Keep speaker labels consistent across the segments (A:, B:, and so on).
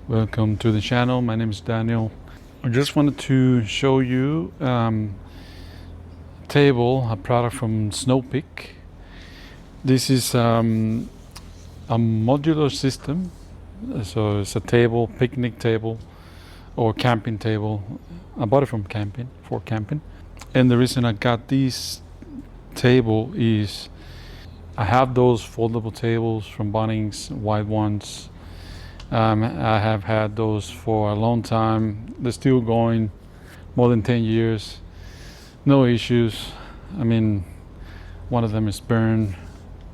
A: Welcome to the channel. My name is Daniel. I just wanted to show you table, a product from Snow Peak. This is a modular system. So it's a table, picnic table or camping table. I bought it from camping, for camping. And the reason I got this table is I have those foldable tables from Bunnings, white ones. I have had those for a long time. They're still going, more than 10 years. No issues. I mean, one of them is burned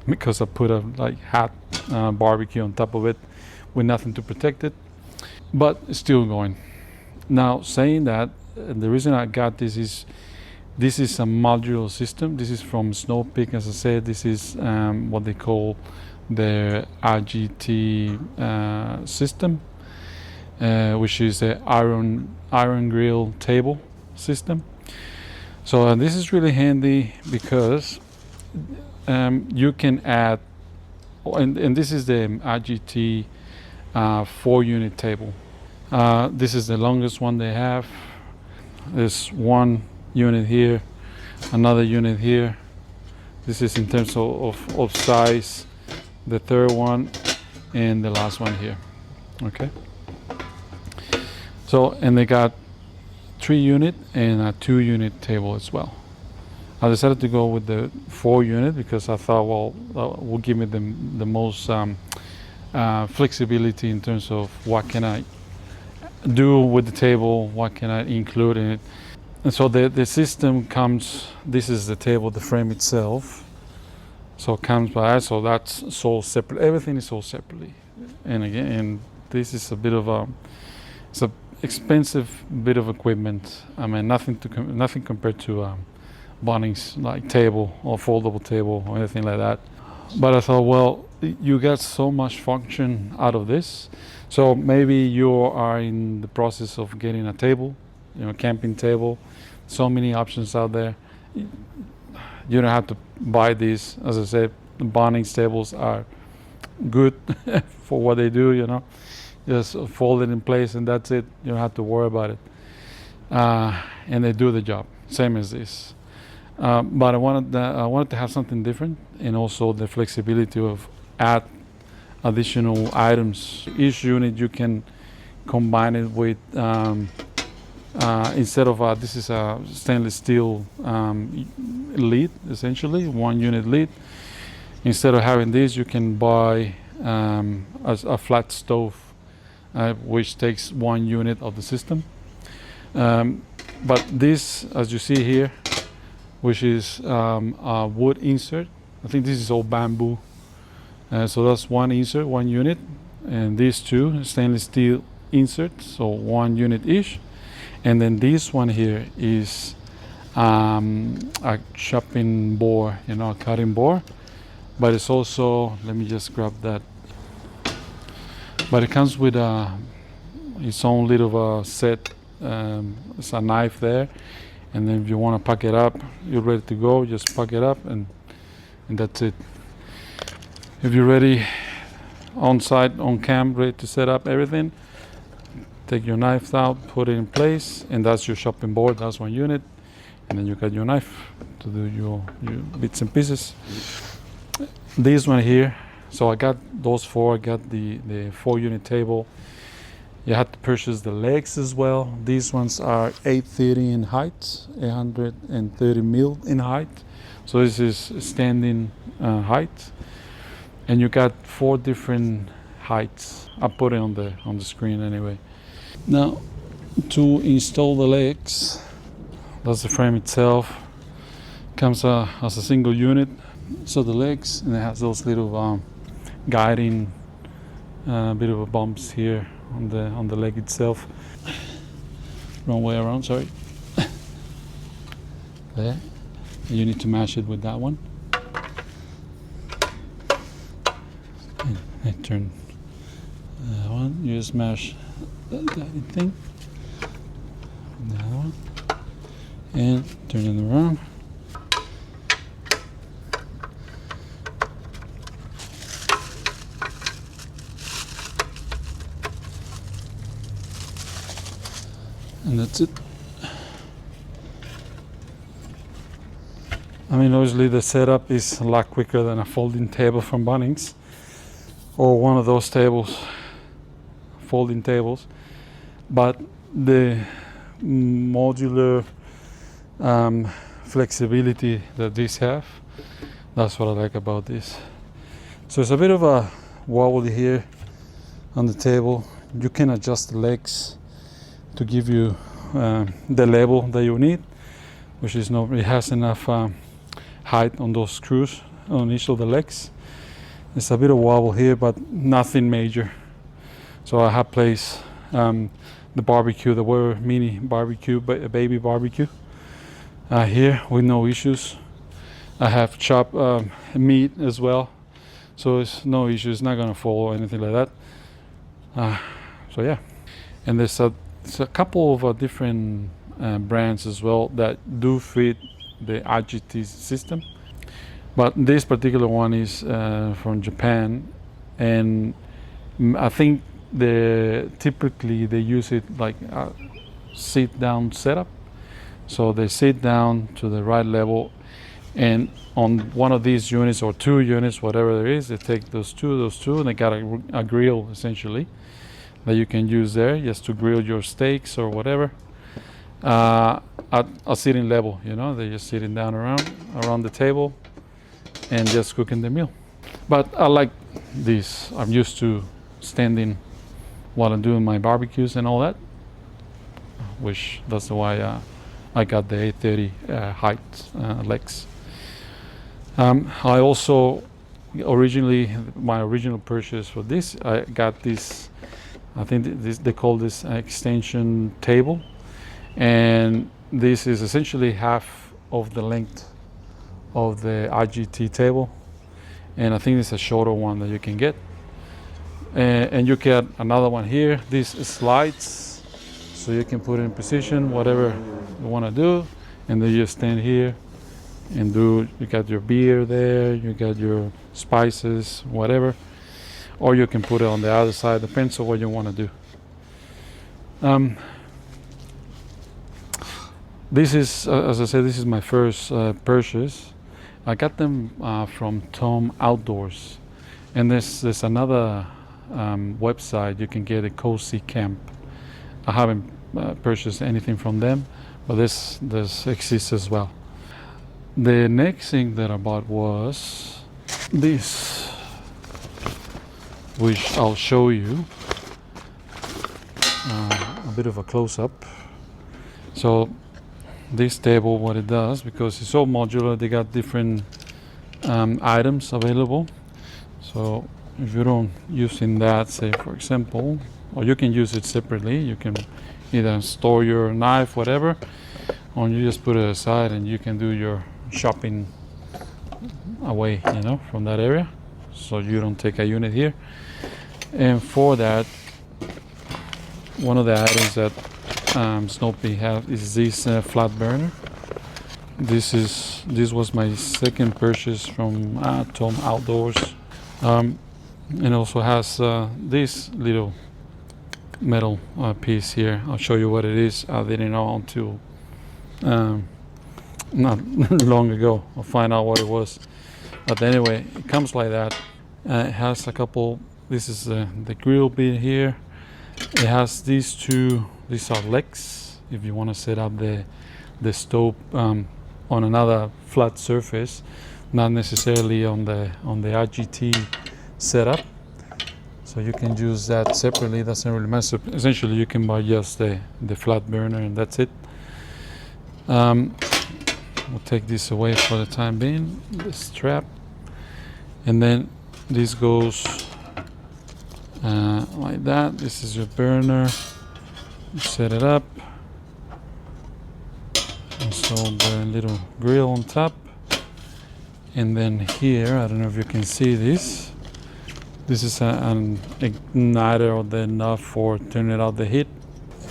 A: because I put a hot barbecue on top of it with nothing to protect it, but it's still going. Now, saying that, the reason I got this is a modular system. This is from Snow Peak. As I said, this is what they call the IGT system, which is the iron grill table system. So this is really handy because you can add, and this is the IGT 4-unit table. This is the longest one they have. There's one unit here, another unit here. This is in terms of size, the third one, and the last one here. Okay. So, and they got 3-unit and a 2-unit table as well. I decided to go with the 4-unit because I thought, well, will give me the most flexibility in terms of what can I do with the table, what can I include in it. And so the system comes, this is the table, the frame itself. So it comes by, so that's sold separate. Everything is sold separately. And again, this is a bit of it's a expensive bit of equipment. I mean, nothing compared to Bunnings like table or foldable table or anything like that. But I thought, well, you get so much function out of this. So maybe you are in the process of getting a table, camping table. So many options out there. You don't have to buy these. As I said, the Bunnings tables are good for what they do. Just fold it in place and that's it. You don't have to worry about it. And they do the job, same as this. But I wanted to have something different, and also the flexibility of add additional items. Each unit you can combine it with. Instead of this is a stainless steel lid, essentially 1-unit lid. Instead of having this, you can buy a flat stove, which takes 1 unit of the system. But this, as you see here, which is a wood insert. I think this is all bamboo. So that's 1 insert, 1 unit, and these 2 stainless steel inserts, so 1 unit each. And then this one here is a chopping board, a cutting board. But it's also, let me just grab that. But it comes with its own little set. It's a knife there. And then if you want to pack it up, you're ready to go, just pack it up and that's it. If you're ready on site, on camp, ready to set up everything, take your knife out, put it in place, and that's your chopping board. That's 1 unit. And then you got your knife to do your bits and pieces. This one here, so I got those 4. I got the 4-unit table. You have to purchase the legs as well. These ones are 830 in height, 830 mil in height. So this is standing height. And you got 4 different heights. I put it on the screen anyway. Now, to install the legs, that's the frame itself. Comes as a single unit. So the legs, and it has those little guiding bit of a bumps here on the leg itself. Wrong way around, sorry. There. You need to match it with that one. And I turn that one. You just mash that thing. That one. And turn it around. And that's it. I mean, obviously the setup is a lot quicker than a folding table from Bunnings or one of those tables, folding tables, but the modular flexibility that these have, that's what I like about this. So it's a bit of a wobbly here on the table. You can adjust the legs to give you the level that you need, which is no, it has enough height on those screws on each of the legs. It's a bit of wobble here, but nothing major. So I have placed the barbecue, the Weber mini barbecue, baby barbecue here with no issues. I have chopped meat as well, so it's no issues. It's not gonna fall or anything like that. So yeah, and there's a couple of different brands as well that do fit the IGT system, but this particular one is from Japan, and I think typically they use it like a sit down setup. So they sit down to the right level, and on one of these units or two units, whatever there is, they take those two, and they got a grill essentially that you can use there just to grill your steaks or whatever at a sitting level. You know, they're just sitting down around the table and just cooking the meal. But I like this. I'm used to standing while I'm doing my barbecues and all that, which that's why I got the 830 height legs. I also my original purchase for this, I got this, I think they call this extension table, and this is essentially half of the length of the IGT table, and I think it's a shorter one that you can get. And you get another one here. This slides, so you can put it in position, whatever you want to do, and then you stand here and do. You got your beer there, you got your spices, whatever, or you can put it on the other side. Depends on what you want to do. This is, as I said, this is my first purchase. I got them from Tom Outdoors, and there's another website you can get a cozy camp. I haven't purchased anything from them, but this exists as well. The next thing that I bought was this, which I'll show you a bit of a close-up. So this table, what it does, because it's so modular, they got different items available. So if you don't using that, say for example, or you can use it separately, you can either store your knife, whatever, or you just put it aside and you can do your shopping away, you know, from that area, so you don't take a unit here. And for that, one of the items that Snow Peak have is this flat burner. This was my second purchase from Tom Outdoors. It also has this little metal piece here. I'll show you what it is. I didn't know until not long ago. I'll find out what it was. But anyway, it comes like that. It has a couple. This is the grill bit here. It has these two. These are legs. If you want to set up the stove on another flat surface, not necessarily on the IGT setup. So you can use that separately. Doesn't really matter. Essentially, you can buy just the flat burner and that's it. We'll take this away for the time being. The strap, and then this goes like that. This is your burner. You set it up. And so the little grill on top, and then here, I don't know if you can see this. This is an igniter or the knob for turning out the heat.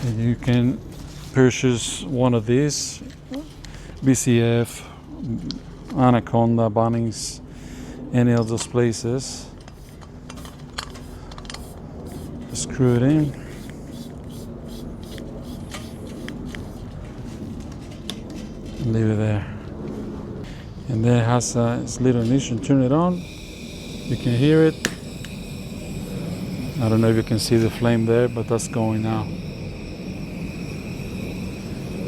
A: And you can purchase one of these, BCF, Anaconda, Bunnings, any of those places. Screw it in. leave it there. And then it has its little ignition. Turn it on. You can hear it. I don't know if you can see the flame there, but that's going now.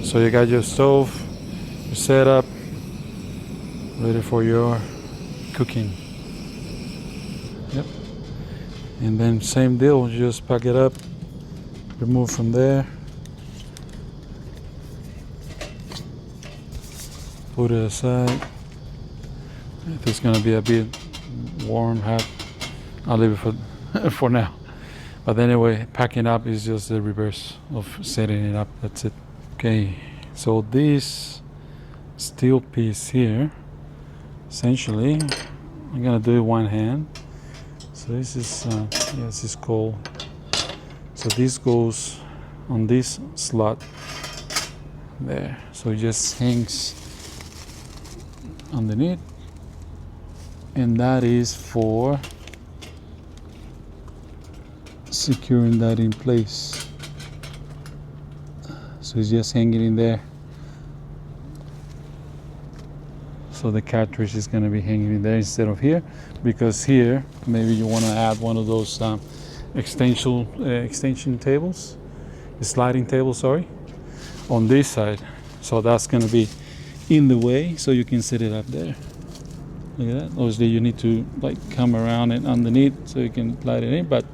A: So you got your stove, your setup, ready for your cooking. Yep. And then same deal, you just pack it up, remove from there, put it aside. If it's gonna be a bit warm, hot, I'll leave it for now. But anyway, packing up is just the reverse of setting it up. That's it. Okay, so this steel piece here, essentially, I'm gonna do it one hand. So this is this is cold. So this goes on this slot there. So it just hangs underneath, and that is for securing that in place. So it's just hanging in there. So the cartridge is going to be hanging in there instead of here, because here maybe you want to add one of those extension tables, sliding table, sorry, on this side. So that's going to be in the way, so you can set it up there. Look at that. Obviously you need to like come around and underneath so you can slide it in, but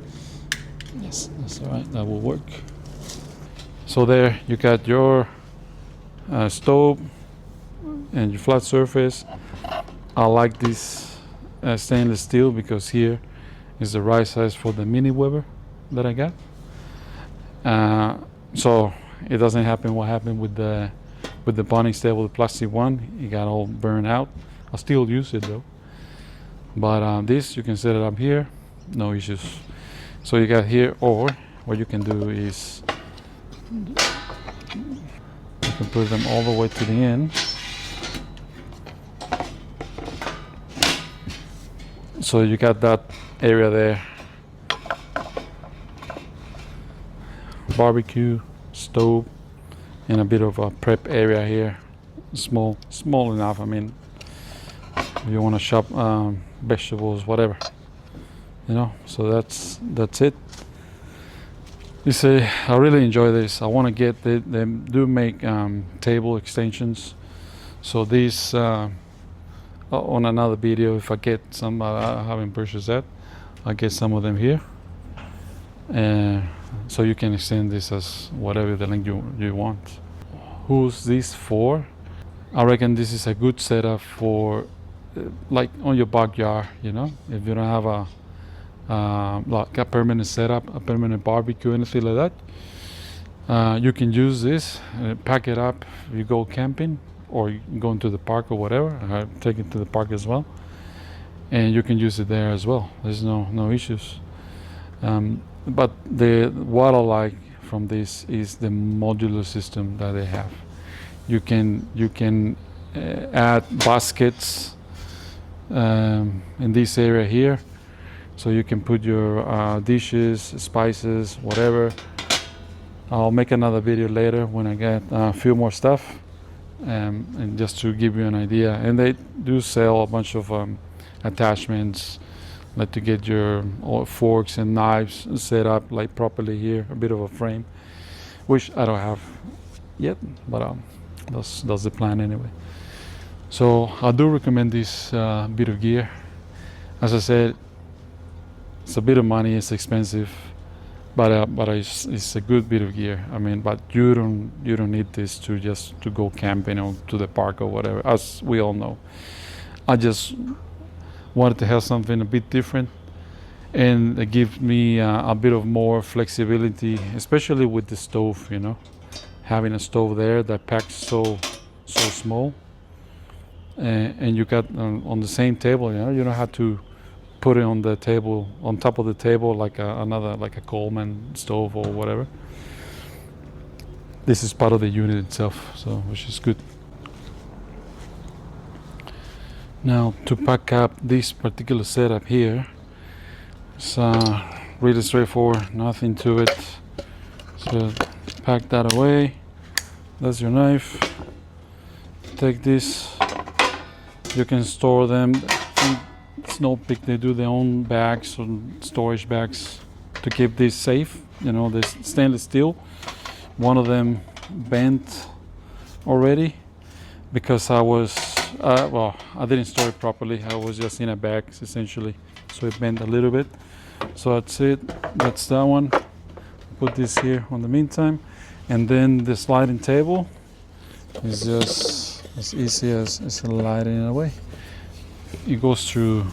A: yes, that's all right, that will work. So there you got your stove and your flat surface. I like this stainless steel because here is the right size for the mini Weber that I got. So it doesn't happen what happened with the bonding stable, the plastic one. It got all burned out. I'll still use it though. But this, you can set it up here, no issues. So you got here, or what you can do is you can put them all the way to the end. So you got that area there. Barbecue, stove, and a bit of a prep area here. Small enough. I mean, if you want to shop vegetables, whatever, you know. So that's it. I really enjoy this. I want to get they do make table extensions. So these on another video, if I get some, I haven't purchased that, I'll get some of them here, and so you can extend this as whatever the length you want. Who's this for? I reckon this is a good setup for like on your backyard, you know, if you don't have like a permanent setup, a permanent barbecue, anything like that. You can use this, pack it up if you go camping or you go into the park or whatever. I take it to the park as well, and you can use it there as well. There's no issues. But what I like from this is the modular system that they have. You can add baskets in this area here, so you can put your dishes, spices, whatever. I'll make another video later when I get a few more stuff, and just to give you an idea. And they do sell a bunch of attachments, like to get your forks and knives set up like properly here, a bit of a frame, which I don't have yet, but that's the plan anyway. So I do recommend this bit of gear. As I said, it's a bit of money, it's expensive, but it's a good bit of gear. I mean, but you don't need this to go camping or to the park or whatever, as we all know. I just wanted to have something a bit different, and it gives me a bit of more flexibility, especially with the stove, you know, having a stove there that packs so small, and you got on the same table, you know, you don't have to put it on the table, on top of the table, like a Coleman stove or whatever. This is part of the unit itself, so which is good. Now to pack up this particular setup here, it's really straightforward, nothing to it. So pack that away. That's your knife. take this, you can store them. In Snow Peak, they do their own bags or storage bags to keep this safe. You know, this stainless steel. One of them bent already because I didn't store it properly. I was just in a bag essentially, so it bent a little bit. So that's it. That's that one. Put this here on the meantime, and then the sliding table is just as easy as sliding it away. It goes through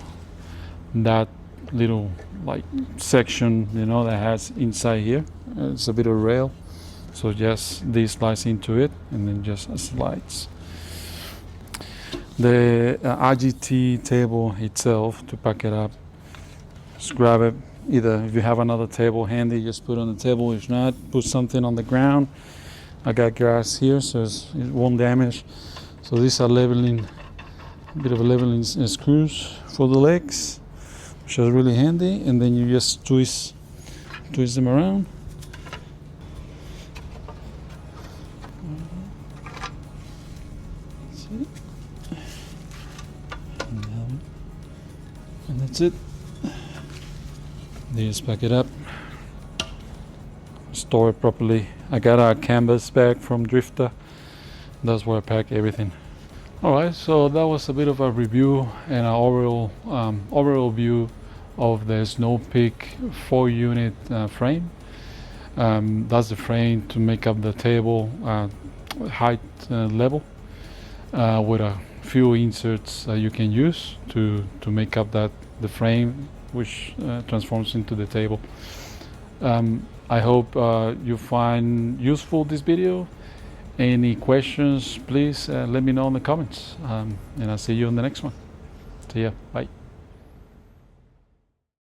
A: that little like section, you know, that has inside here. It's a bit of rail, so just this slides into it and then just slides. The IGT table itself, to pack it up, just grab it. Either if you have another table handy, just put it on the table. If not, put something on the ground. I got grass here, so it won't damage. So these are leveling, a bit of a leveling screws for the legs, which is really handy. And then you just twist them around. That's it. And that's it. They just pack it up, store it properly. I got a canvas bag from Drifter. That's where I pack everything. Alright, so that was a bit of a review and an overall view of the Snow Peak 4-unit frame. That's the frame to make up the table height level with a few inserts you can use to make up the frame, which transforms into the table. I hope you find useful this video. Any questions, please let me know in the comments, and I'll see you in the next one. See ya, bye.